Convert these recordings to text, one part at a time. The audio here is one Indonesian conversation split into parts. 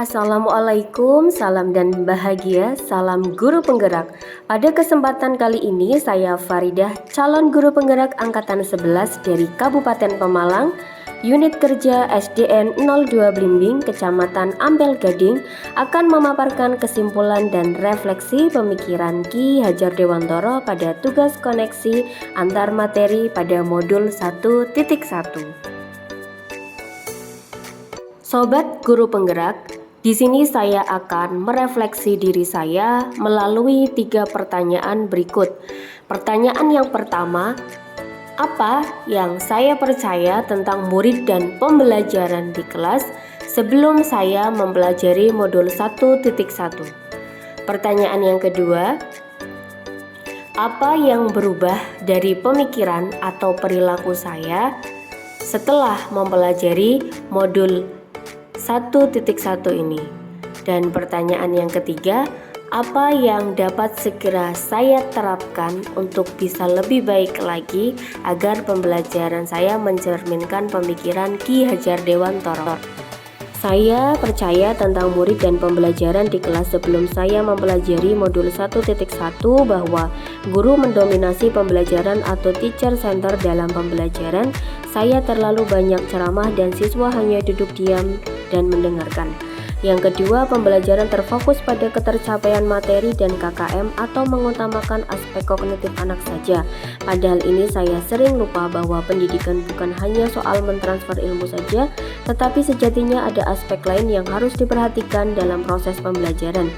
Assalamualaikum, salam dan bahagia, salam guru penggerak. Pada kesempatan kali ini saya Faridah, calon guru penggerak angkatan 11 dari Kabupaten Pemalang, unit kerja SDN 02 Blimbing, Kecamatan Ampel Gading, akan memaparkan kesimpulan dan refleksi pemikiran Ki Hajar Dewantoro pada tugas koneksi antar materi pada modul 1.1. Sobat guru penggerak, di sini saya akan merefleksi diri saya melalui 3 pertanyaan berikut. Pertanyaan yang pertama, apa yang saya percaya tentang murid dan pembelajaran di kelas sebelum saya mempelajari modul 1.1? Pertanyaan yang kedua, apa yang berubah dari pemikiran atau perilaku saya setelah mempelajari modul 1.1 ini? Dan pertanyaan yang ketiga, apa yang dapat segera saya terapkan untuk bisa lebih baik lagi agar pembelajaran saya mencerminkan pemikiran Ki Hajar Dewantoro? Saya percaya tentang murid dan pembelajaran di kelas sebelum saya mempelajari modul 1.1 bahwa guru mendominasi pembelajaran atau teacher center dalam pembelajaran. Saya terlalu banyak ceramah dan siswa hanya duduk diam dan mendengarkan. Yang kedua, pembelajaran terfokus pada ketercapaian materi dan KKM atau mengutamakan aspek kognitif anak saja. Padahal ini saya sering lupa bahwa pendidikan bukan hanya soal mentransfer ilmu saja, tetapi sejatinya ada aspek lain yang harus diperhatikan dalam proses pembelajaran.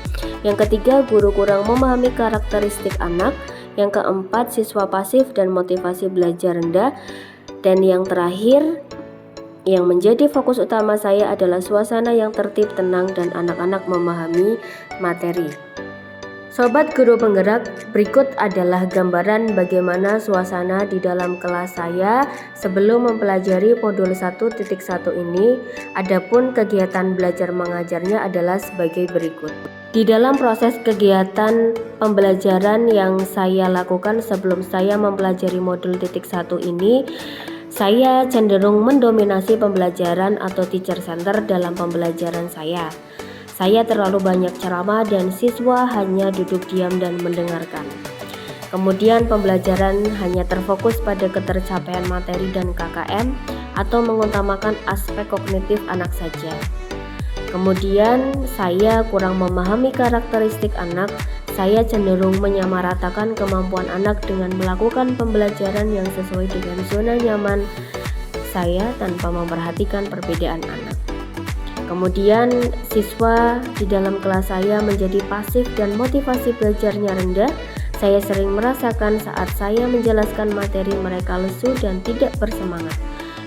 Yang ketiga, guru kurang memahami karakteristik anak. Yang keempat, siswa pasif dan motivasi belajar rendah. Dan yang terakhir, yang menjadi fokus utama saya adalah suasana yang tertib, tenang, dan anak-anak memahami materi. Sobat guru penggerak, berikut adalah gambaran bagaimana suasana di dalam kelas saya sebelum mempelajari modul 1.1 ini. Adapun kegiatan belajar mengajarnya adalah sebagai berikut. Di dalam proses kegiatan pembelajaran yang saya lakukan sebelum saya mempelajari modul 1.1 ini, saya cenderung mendominasi pembelajaran atau teacher center dalam pembelajaran saya. Saya terlalu banyak ceramah dan siswa hanya duduk diam dan mendengarkan. Kemudian pembelajaran hanya terfokus pada ketercapaian materi dan KKM atau mengutamakan aspek kognitif anak saja. Kemudian saya kurang memahami karakteristik anak. Saya cenderung menyamaratakan kemampuan anak dengan melakukan pembelajaran yang sesuai dengan zona nyaman saya tanpa memperhatikan perbedaan anak. Kemudian siswa di dalam kelas saya menjadi pasif dan motivasi belajarnya rendah. Saya sering merasakan saat saya menjelaskan materi mereka lesu dan tidak bersemangat.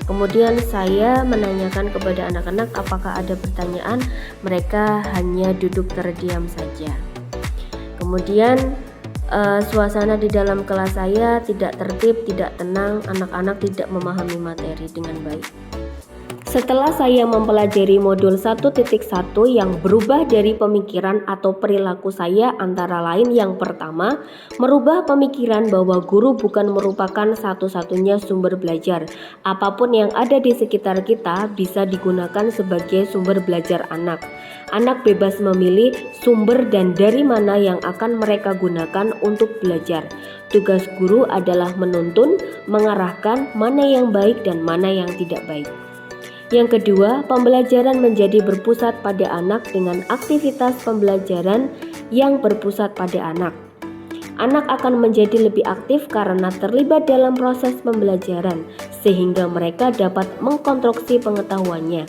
Kemudian saya menanyakan kepada anak-anak apakah ada pertanyaan, mereka hanya duduk terdiam saja. Kemudian suasana di dalam kelas saya tidak tertib, tidak tenang, anak-anak tidak memahami materi dengan baik. Setelah saya mempelajari modul 1.1 yang berubah dari pemikiran atau perilaku saya antara lain yang pertama, merubah pemikiran bahwa guru bukan merupakan satu-satunya sumber belajar. Apapun yang ada di sekitar kita bisa digunakan sebagai sumber belajar anak. Anak bebas memilih sumber dan dari mana yang akan mereka gunakan untuk belajar. Tugas guru adalah menuntun, mengarahkan mana yang baik dan mana yang tidak baik. Yang kedua, pembelajaran menjadi berpusat pada anak dengan aktivitas pembelajaran yang berpusat pada anak. Anak akan menjadi lebih aktif karena terlibat dalam proses pembelajaran, sehingga mereka dapat mengkonstruksi pengetahuannya.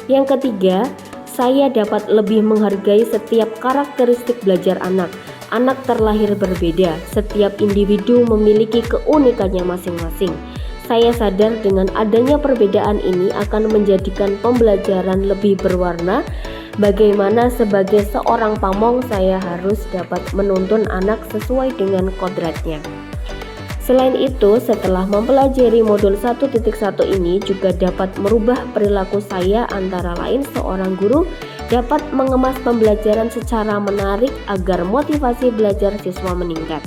Yang ketiga, saya dapat lebih menghargai setiap karakteristik belajar anak. Anak terlahir berbeda, setiap individu memiliki keunikannya masing-masing. Saya sadar dengan adanya perbedaan ini akan menjadikan pembelajaran lebih berwarna. Bagaimana sebagai seorang pamong saya harus dapat menuntun anak sesuai dengan kodratnya. Selain itu, setelah mempelajari modul 1.1 ini juga dapat merubah perilaku saya, antara lain seorang guru dapat mengemas pembelajaran secara menarik agar motivasi belajar siswa meningkat.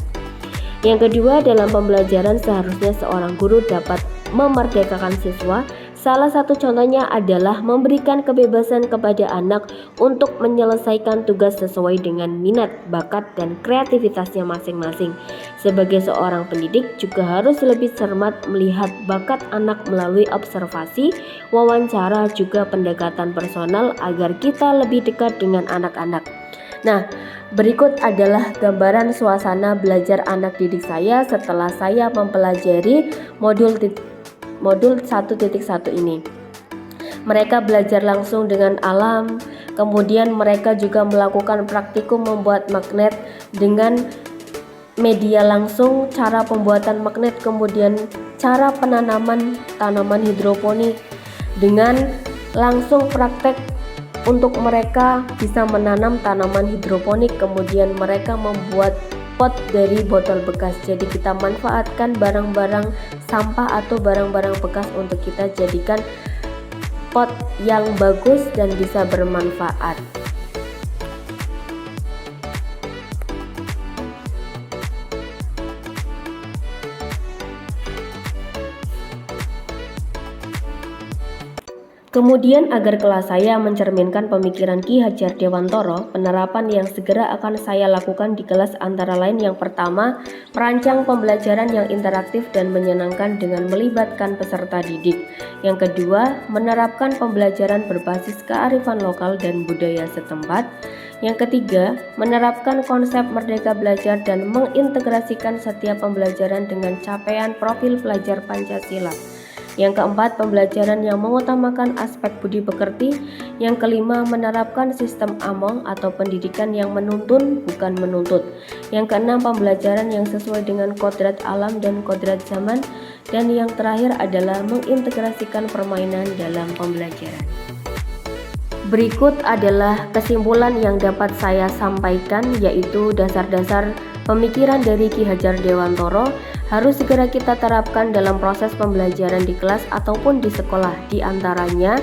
Yang kedua, dalam pembelajaran seharusnya seorang guru dapat memerdekakan siswa. Salah satu contohnya adalah memberikan kebebasan kepada anak untuk menyelesaikan tugas sesuai dengan minat, bakat, dan kreativitasnya masing-masing. Sebagai seorang pendidik juga harus lebih cermat melihat bakat anak melalui observasi, wawancara, juga pendekatan personal agar kita lebih dekat dengan anak-anak. Nah, berikut adalah gambaran suasana belajar anak didik saya setelah saya mempelajari modul 1.1 ini. Mereka belajar langsung dengan alam, kemudian mereka juga melakukan praktikum membuat magnet dengan media langsung, cara pembuatan magnet, kemudian cara penanaman tanaman hidroponik dengan langsung praktek untuk mereka bisa menanam tanaman hidroponik, kemudian mereka membuat pot dari botol bekas. Jadi kita manfaatkan barang-barang sampah atau barang-barang bekas untuk kita jadikan pot yang bagus dan bisa bermanfaat. Kemudian agar kelas saya mencerminkan pemikiran Ki Hajar Dewantara, penerapan yang segera akan saya lakukan di kelas antara lain: yang pertama, merancang pembelajaran yang interaktif dan menyenangkan dengan melibatkan peserta didik. Yang kedua, menerapkan pembelajaran berbasis kearifan lokal dan budaya setempat. Yang ketiga, menerapkan konsep merdeka belajar dan mengintegrasikan setiap pembelajaran dengan capaian profil pelajar Pancasila. Yang keempat, pembelajaran yang mengutamakan aspek budi pekerti. Yang kelima, menerapkan sistem AMONG atau pendidikan yang menuntun bukan menuntut. Yang keenam, pembelajaran yang sesuai dengan kodrat alam dan kodrat zaman. Dan yang terakhir adalah mengintegrasikan permainan dalam pembelajaran. Berikut adalah kesimpulan yang dapat saya sampaikan, yaitu dasar-dasar pemikiran dari Ki Hajar Dewantara harus segera kita terapkan dalam proses pembelajaran di kelas ataupun di sekolah. Di antaranya,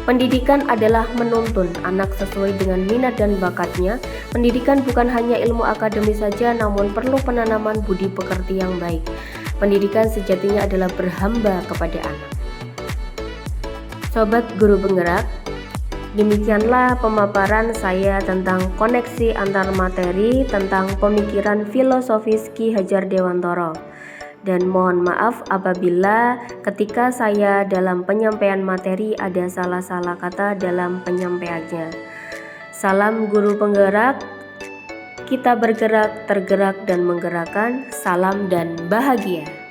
pendidikan adalah menuntun anak sesuai dengan minat dan bakatnya. Pendidikan bukan hanya ilmu akademis saja, namun perlu penanaman budi pekerti yang baik. Pendidikan sejatinya adalah berhamba kepada anak. Sobat Guru Penggerak, demikianlah pemaparan saya tentang koneksi antar materi tentang pemikiran filosofis Ki Hajar Dewantara. Dan mohon maaf apabila ketika saya dalam penyampaian materi ada salah-salah kata dalam penyampaiannya. Salam Guru Penggerak, kita bergerak, tergerak, dan menggerakkan. Salam dan bahagia.